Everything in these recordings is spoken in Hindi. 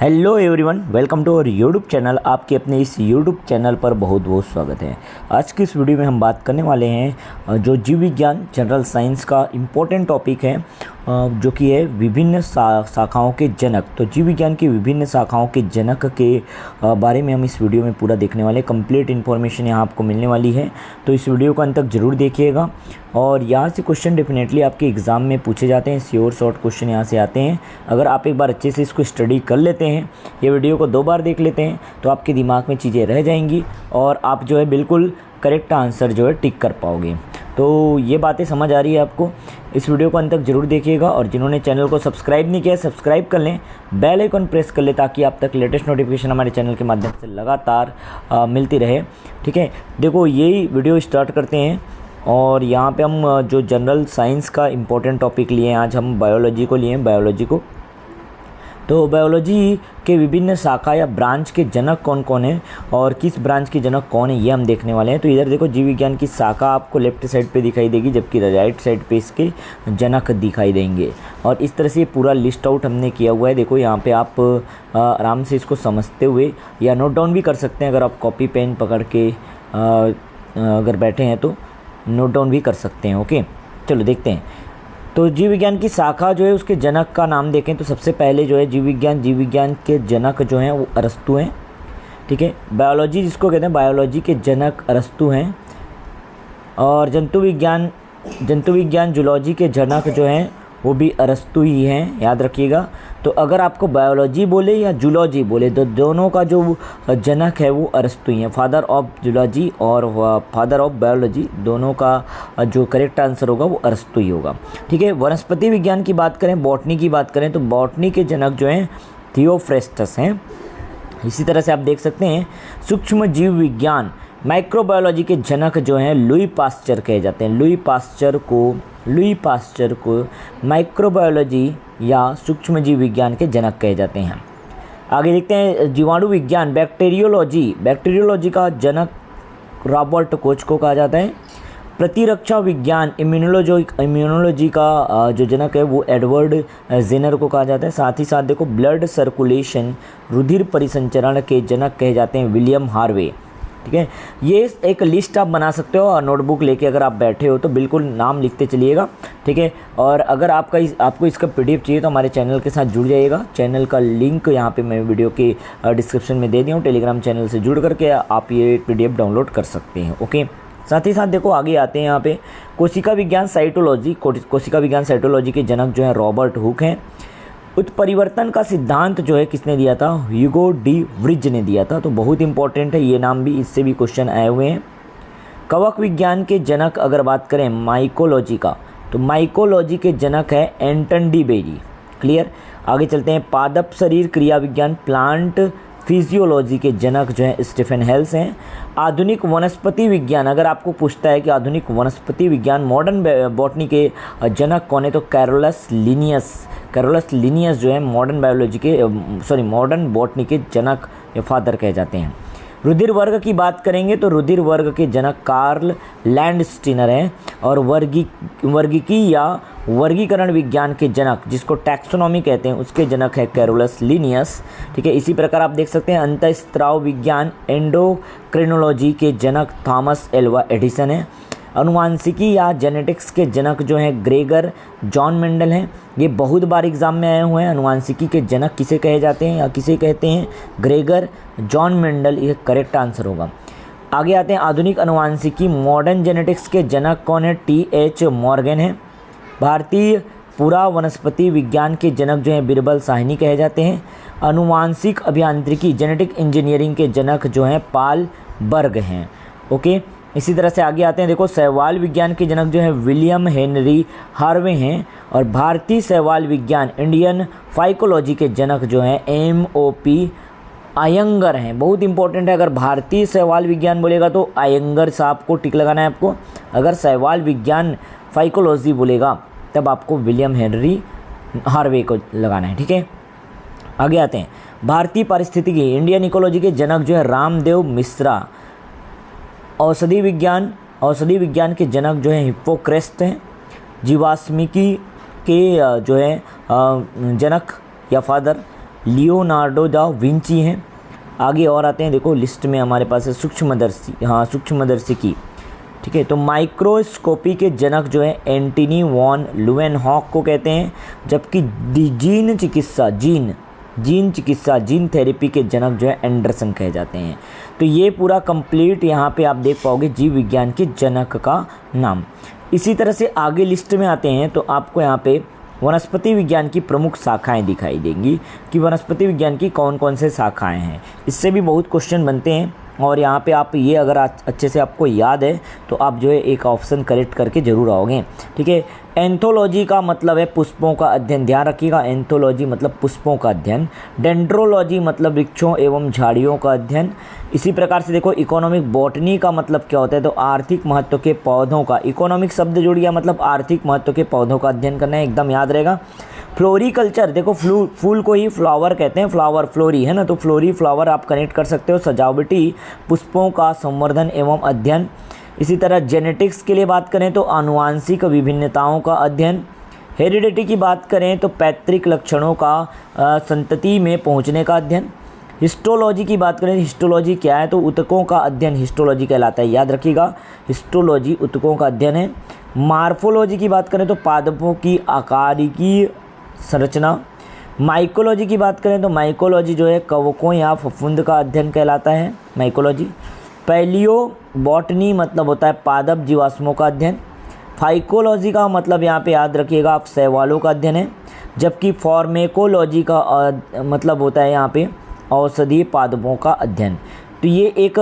Hello everyone, welcome to our YouTube channel. आपके अपने इस यूट्यूब चैनल पर बहुत बहुत स्वागत है। आज की इस वीडियो में हम बात करने वाले हैं जो जीव विज्ञान जनरल साइंस का इम्पोर्टेंट टॉपिक है, जो कि है विभिन्न शाखाओं के जनक। तो जीव विज्ञान की विभिन्न शाखाओं के जनक के बारे में हम इस वीडियो में पूरा देखने वाले। कंप्लीट इन्फॉर्मेशन यहाँ आपको मिलने वाली है, तो इस वीडियो को अंत तक ज़रूर देखिएगा। और यहाँ से क्वेश्चन डेफिनेटली आपके एग्ज़ाम में पूछे जाते हैं, श्योर शॉर्ट क्वेश्चन यहाँ से आते हैं। अगर आप एक बार अच्छे से इसको स्टडी कर लेते हैं, ये वीडियो को 2 बार देख लेते हैं, तो आपके दिमाग में चीज़ें रह जाएंगी और आप जो है बिल्कुल करेक्ट आंसर जो है टिक कर पाओगे। तो ये बातें समझ आ रही है आपको। इस वीडियो को अंत तक जरूर देखिएगा और जिन्होंने चैनल को सब्सक्राइब नहीं किया सब्सक्राइब कर लें, बेल आइकन प्रेस कर लें, ताकि आप तक लेटेस्ट नोटिफिकेशन हमारे चैनल के माध्यम से लगातार मिलती रहे। ठीक है, देखो यही वीडियो स्टार्ट करते हैं। और यहाँ पे हम जो जनरल साइंस का इम्पोर्टेंट टॉपिक लिए हैं, आज हम बायोलॉजी को लिए हैं। बायोलॉजी को तो बायोलॉजी के विभिन्न शाखा या ब्रांच के जनक कौन कौन है और किस ब्रांच के जनक कौन है, ये हम देखने वाले हैं। तो इधर देखो, जीव विज्ञान की शाखा आपको लेफ्ट साइड पे दिखाई देगी, जबकि राइट साइड पे इसके जनक दिखाई देंगे। और इस तरह से पूरा लिस्ट आउट हमने किया हुआ है। देखो यहाँ पे आप आराम से इसको समझते हुए या नोट डाउन भी कर सकते हैं। अगर आप कॉपी पेन पकड़ के अगर बैठे हैं तो नोट डाउन भी कर सकते हैं। ओके, चलो देखते हैं। तो जीव विज्ञान की शाखा जो है उसके जनक का नाम देखें तो सबसे पहले जो है जीव विज्ञान के जनक जो हैं वो अरस्तु हैं। ठीक है, बायोलॉजी जिसको कहते हैं, बायोलॉजी के जनक अरस्तु हैं। और जंतु विज्ञान जूलॉजी के जनक जो हैं वो भी अरस्तु ही हैं, याद रखिएगा। तो अगर आपको बायोलॉजी बोले या जूलॉजी बोले तो दोनों का जो जनक है वो अरस्तु ही हैं। फादर ऑफ जूलॉजी और फादर ऑफ बायोलॉजी, दोनों का जो करेक्ट आंसर होगा वो अरस्तु ही होगा। ठीक है, वनस्पति विज्ञान की बात करें, बॉटनी की बात करें तो बॉटनी के जनक जो हैं थियोफ्रेस्टस हैं। इसी तरह से आप देख सकते हैं सूक्ष्म जीव विज्ञान माइक्रोबायोलॉजी के जनक जो हैं लुई पास्चर कहे जाते हैं। लुई पास्चर को माइक्रोबायोलॉजी या सूक्ष्म जीव विज्ञान के जनक कहे जाते हैं। आगे देखते हैं जीवाणु विज्ञान बैक्टीरियोलॉजी का जनक रॉबर्ट कोच को कहा जाता है। प्रतिरक्षा विज्ञान इम्यूनोलॉजी का जो जनक है वो एडवर्ड जेनर को कहा जाता है। साथ ही साथ देखो ब्लड सर्कुलेशन रुधिर परिसंचरण के जनक कहे जाते हैं विलियम हार्वे। ठीक है, ये एक लिस्ट आप बना सकते हो और नोटबुक लेके अगर आप बैठे हो तो बिल्कुल नाम लिखते चलिएगा। ठीक है, और अगर आपको इसका पीडीएफ चाहिए तो हमारे चैनल के साथ जुड़ जाइएगा। चैनल का लिंक यहाँ पे मैं वीडियो के डिस्क्रिप्शन में दे दिया हूँ। टेलीग्राम चैनल से जुड़ करके आप ये पीडीएफ डाउनलोड कर सकते हैं। ओके, साथ ही साथ देखो आगे आते हैं यहाँ पे कोशिका विज्ञान साइटोलॉजी के जनक जो है रॉबर्ट हुक हैं। उत्परिवर्तन का सिद्धांत जो है किसने दिया था? ह्यूगो डी व्रिज ने दिया था। तो बहुत इंपॉर्टेंट है ये नाम भी, इससे भी क्वेश्चन आए हुए हैं। कवक विज्ञान के जनक अगर बात करें माइकोलॉजी का, तो माइकोलॉजी के जनक है एंटन डी बेरी। क्लियर, आगे चलते हैं। पादप शरीर क्रिया विज्ञान प्लांट फिजियोलॉजी के जनक जो है स्टीफन हेल्स हैं। आधुनिक वनस्पति विज्ञान अगर आपको पूछता है कि आधुनिक वनस्पति विज्ञान मॉडर्न बॉटनी के जनक कौन है, तो कैरोलस लिनियस जो है मॉडर्न बॉटनी के जनक या फादर कहे जाते हैं। रुधिर वर्ग की बात करेंगे तो रुधिर वर्ग के जनक कार्ल लैंडस्टीनर हैं। और वर्गीकी या वर्गीकरण विज्ञान के जनक, जिसको टैक्सोनॉमी कहते हैं, उसके जनक है कैरोलस लिनियस। ठीक है, इसी प्रकार आप देख सकते हैं अंतःस्राव विज्ञान एंडोक्रिनोलॉजी के जनक थॉमस एल्वा एडिसन है। अनुवांशिकी या जेनेटिक्स के जनक जो हैं ग्रेगर जॉन मेंडल हैं। ये बहुत बार एग्जाम में आए हुए हैं। अनुवांशिकी के जनक किसे कहे जाते हैं या किसे कहते हैं? ग्रेगर जॉन मेंडल, ये करेक्ट आंसर होगा। आगे आते हैं आधुनिक अनुवांशिकी मॉडर्न जेनेटिक्स के जनक कौन है? TH मॉर्गन है। भारतीय पूरा वनस्पति विज्ञान के जनक जो हैं बिरबल साहनी कहे जाते हैं। अनुवांशिक अभियांत्रिकी जेनेटिक इंजीनियरिंग के जनक जो हैं पाल बर्ग हैं। ओके, इसी तरह से आगे आते हैं। देखो शैवाल विज्ञान के जनक जो है विलियम हेनरी हार्वे हैं। और भारतीय शैवाल विज्ञान इंडियन फाइकोलॉजी के जनक जो हैं MOP अयंगर हैं। बहुत इंपॉर्टेंट है, अगर भारतीय शैवाल विज्ञान बोलेगा तो अयंगर साहब को टिक लगाना है आपको। अगर शैवाल विज्ञान फाइकोलॉजी बोलेगा तब आपको विलियम हेनरी हार्वे को लगाना है। ठीक है, आगे आते हैं। भारतीय पारिस्थितिकी इंडियन इकोलॉजी के जनक जो है रामदेव मिश्रा। औषधि विज्ञान के जनक जो है हिप्पोक्रेस्ट हैं। जीवाश्मिकी के जो है जनक या फादर लियोनार्डो दा विंची हैं। आगे और आते हैं, देखो लिस्ट में हमारे पास है सूक्ष्मदर्शी, हाँ सूक्ष्मदर्शिकी, ठीक है। तो माइक्रोस्कोपी के जनक जो है एंटनी वॉन लुवेनहॉक को कहते हैं, जबकि जीन थेरेपी के जनक जो है एंडरसन कहे जाते हैं। तो ये पूरा कंप्लीट यहाँ पे आप देख पाओगे जीव विज्ञान के जनक का नाम। इसी तरह से आगे लिस्ट में आते हैं तो आपको यहाँ पे वनस्पति विज्ञान की प्रमुख शाखाएं दिखाई देंगी कि वनस्पति विज्ञान की कौन कौन से शाखाएं हैं। इससे भी बहुत क्वेश्चन बनते हैं और यहाँ पे आप ये अगर अच्छे से आपको याद है तो आप जो है एक ऑप्शन करेक्ट करके ज़रूर आओगे, ठीक है। एंथोलॉजी का मतलब है पुष्पों का अध्ययन, ध्यान रखिएगा, एंथोलॉजी मतलब पुष्पों का अध्ययन। डेंड्रोलॉजी मतलब वृक्षों एवं झाड़ियों का अध्ययन। इसी प्रकार से देखो इकोनॉमिक बॉटनी का मतलब क्या होता है, तो आर्थिक महत्व के पौधों का, इकोनॉमिक शब्द जुड़ गया मतलब आर्थिक महत्व के पौधों का अध्ययन करना है, एकदम याद रहेगा। फ्लोरिकल्चर, देखो फूल को ही फ्लावर कहते हैं, फ्लावर फ्लोरी है ना, तो फ्लोरी फ्लावर आप कनेक्ट कर सकते हो, सजावटी पुष्पों का संवर्धन एवं अध्ययन। इसी तरह जेनेटिक्स के लिए बात करें तो आनुवांशिक विभिन्नताओं का अध्ययन। हेरिडिटी की बात करें तो पैतृक लक्षणों का संतति में पहुंचने का अध्ययन। हिस्टोलॉजी की बात करें, हिस्टोलॉजी क्या है, तो ऊतकों का अध्ययन हिस्टोलॉजी कहलाता है, याद रखिएगा, हिस्टोलॉजी ऊतकों का अध्ययन है। मार्फोलॉजी की बात करें तो पादपों की आकारिकी संरचना। माइकोलॉजी की बात करें तो माइकोलॉजी जो है कवकों या फफूंद का अध्ययन कहलाता है, माइकोलॉजी। पैलियो बॉटनी मतलब होता है पादप जीवाश्मों का अध्ययन। फाइकोलॉजी का मतलब यहाँ पे याद रखिएगा आप शैवालों का अध्ययन है, जबकि फार्मेकोलॉजी का मतलब होता है यहाँ पे औषधीय पादपों का अध्ययन। तो ये एक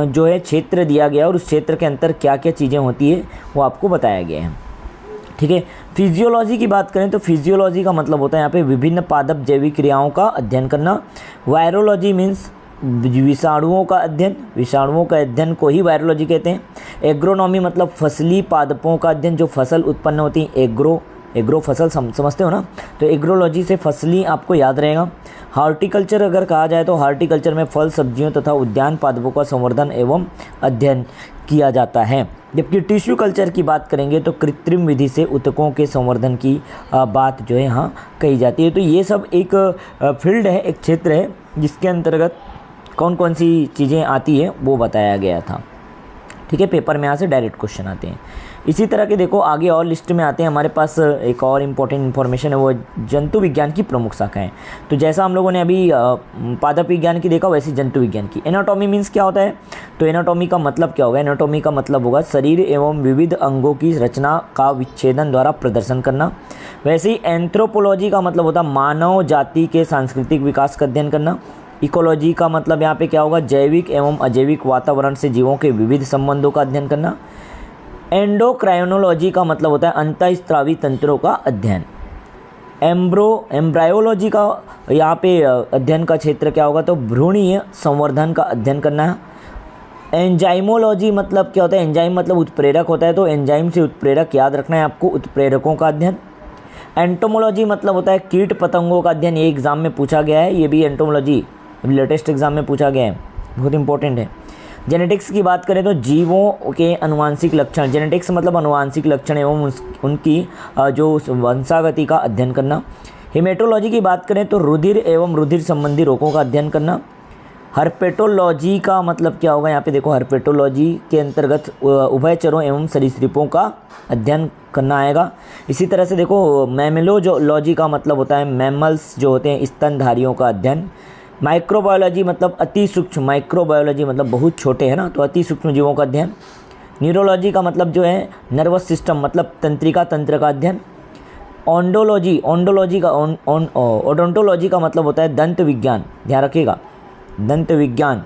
जो है क्षेत्र दिया गया और उस क्षेत्र के अंदर क्या क्या चीज़ें होती है वो आपको बताया गया है, ठीक है। फिजियोलॉजी की बात करें तो फिजियोलॉजी का मतलब होता है यहाँ पे विभिन्न पादप जैविक क्रियाओं का अध्ययन करना। वायरोलॉजी मीन्स विषाणुओं का अध्ययन, विषाणुओं का अध्ययन को ही वायरोलॉजी कहते हैं। एग्रोनॉमी मतलब फसली पादपों का अध्ययन, जो फसल उत्पन्न होती है, एग्रो फसल समझते हो ना, तो एग्रोलॉजी से फसली आपको याद रहेगा। हार्टिकल्चर अगर कहा जाए तो हार्टिकल्चर में फल सब्जियों तथा उद्यान पादपों का संवर्धन एवं अध्ययन किया जाता है। जबकि टिश्यू कल्चर की बात करेंगे तो कृत्रिम विधि से ऊतकों के संवर्धन की बात जो है यहाँ कही जाती है। तो ये सब एक फील्ड है, एक क्षेत्र है जिसके अंतर्गत कौन कौन सी चीज़ें आती है वो बताया गया था, ठीक है। पेपर में यहाँ से डायरेक्ट क्वेश्चन आते हैं। इसी तरह के देखो आगे और लिस्ट में आते हैं, हमारे पास एक और इम्पॉर्टेंट इन्फॉर्मेशन है, वो जंतु विज्ञान की प्रमुख शाखाएं। तो जैसा हम लोगों ने अभी पादप विज्ञान की देखा वैसे जंतु विज्ञान की। एनाटॉमी मीन्स क्या होता है, तो एनाटॉमी का मतलब क्या होगा, एनाटॉमी का मतलब होगा शरीर एवं विविध अंगों की रचना का विच्छेदन द्वारा प्रदर्शन करना। वैसे ही एंथ्रोपोलॉजी का मतलब होता है मानव जाति के सांस्कृतिक विकास का अध्ययन करना। इकोलॉजी का मतलब यहाँ पे क्या होगा, जैविक एवं अजैविक वातावरण से जीवों के विविध संबंधों का अध्ययन करना। एंडोक्राइनोलॉजी का मतलब होता है अंतःस्रावी तंत्रों का अध्ययन। एम्ब्रायोलॉजी का यहाँ पे अध्ययन का क्षेत्र क्या होगा, तो भ्रूणीय संवर्धन का अध्ययन करना है। एंजाइमोलॉजी मतलब क्या होता है, एंजाइम मतलब उत्प्रेरक होता है, तो एंजाइम से उत्प्रेरक याद रखना है आपको, उत्प्रेरकों का अध्ययन। एंटोमोलॉजी मतलब होता है कीट पतंगों का अध्ययन, ये एग्जाम में पूछा गया है, ये भी एंटोमोलॉजी लेटेस्ट एग्जाम में पूछा गया है, बहुत इंपॉर्टेंट है। जेनेटिक्स की बात करें तो जीवों के अनुवांशिक लक्षण, जेनेटिक्स मतलब अनुवांशिक लक्षण एवं उनकी जो वंशागति का अध्ययन करना। हेमेटोलॉजी की बात करें तो रुधिर एवं रुधिर संबंधी रोगों का अध्ययन करना। हर्पेटोलॉजी का मतलब क्या होगा, यहाँ पे देखो हर्पेटोलॉजी के अंतर्गत उभयचरों एवं सरीसृपों का अध्ययन करना आएगा। इसी तरह से देखो मैमेलोलॉजी का मतलब होता है मैमल्स जो होते हैं स्तनधारियों का अध्ययन। माइक्रोबायोलॉजी मतलब अति सूक्ष्म, माइक्रोबायोलॉजी मतलब बहुत छोटे है ना, तो अति सूक्ष्म जीवों का अध्ययन। न्यूरोलॉजी का मतलब जो है नर्वस सिस्टम मतलब तंत्रिका तंत्र का अध्ययन। ओडोंटोलॉजी का मतलब होता है दंत विज्ञान, ध्यान रखिएगा, दंत विज्ञान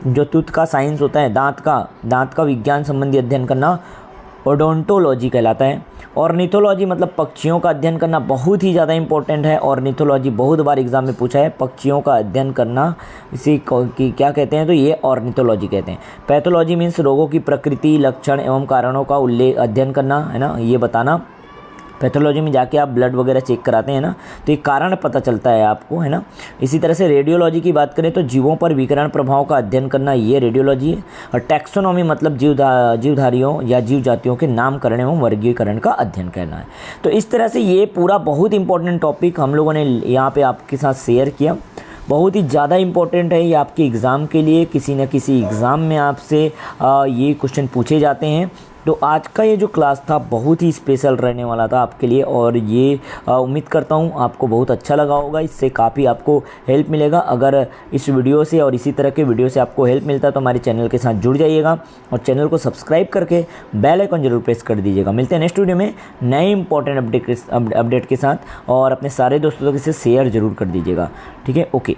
जो टूथ का साइंस होता है, दांत का विज्ञान संबंधी अध्ययन करना ओडोंटोलॉजी कहलाता है। ऑर्निथोलॉजी मतलब पक्षियों का अध्ययन करना, बहुत ही ज़्यादा इंपॉर्टेंट है। ऑर्निथोलॉजी बहुत बार एग्जाम में पूछा है, पक्षियों का अध्ययन करना, इसी की क्या कहते हैं, तो ये ऑर्निथोलॉजी कहते हैं। पैथोलॉजी मीन्स रोगों की प्रकृति, लक्षण एवं कारणों का अध्ययन करना है ना, ये बताना। पैथोलॉजी में जाके आप ब्लड वगैरह चेक कराते हैं ना, तो एक कारण पता चलता है आपको, है ना। इसी तरह से रेडियोलॉजी की बात करें तो जीवों पर विकिरण प्रभाव का अध्ययन करना, ये रेडियोलॉजी है। और टैक्सोनॉमी मतलब जीवधारियों या जीव जातियों के नामकरण एवं वर्गीकरण का अध्ययन करना है। तो इस तरह से ये पूरा बहुत इंपॉर्टेंट टॉपिक हम लोगों ने यहाँ पे आपके साथ शेयर किया। बहुत ही ज़्यादा इम्पोर्टेंट है ये आपके एग्ज़ाम के लिए, किसी न किसी एग्ज़ाम में आपसे ये क्वेश्चन पूछे जाते हैं। तो आज का ये जो क्लास था बहुत ही स्पेशल रहने वाला था आपके लिए, और ये उम्मीद करता हूँ आपको बहुत अच्छा लगा होगा, इससे काफ़ी आपको हेल्प मिलेगा। अगर इस वीडियो से और इसी तरह के वीडियो से आपको हेल्प मिलता है तो हमारे चैनल के साथ जुड़ जाइएगा और चैनल को सब्सक्राइब करके बेल आइकन जरूर प्रेस कर दीजिएगा। मिलते हैं नेक्स्ट वीडियो में नए इंपॉर्टेंट अपडेट के साथ, और अपने सारे दोस्तों के साथ शेयर जरूर कर दीजिएगा। ठीक है, ओके।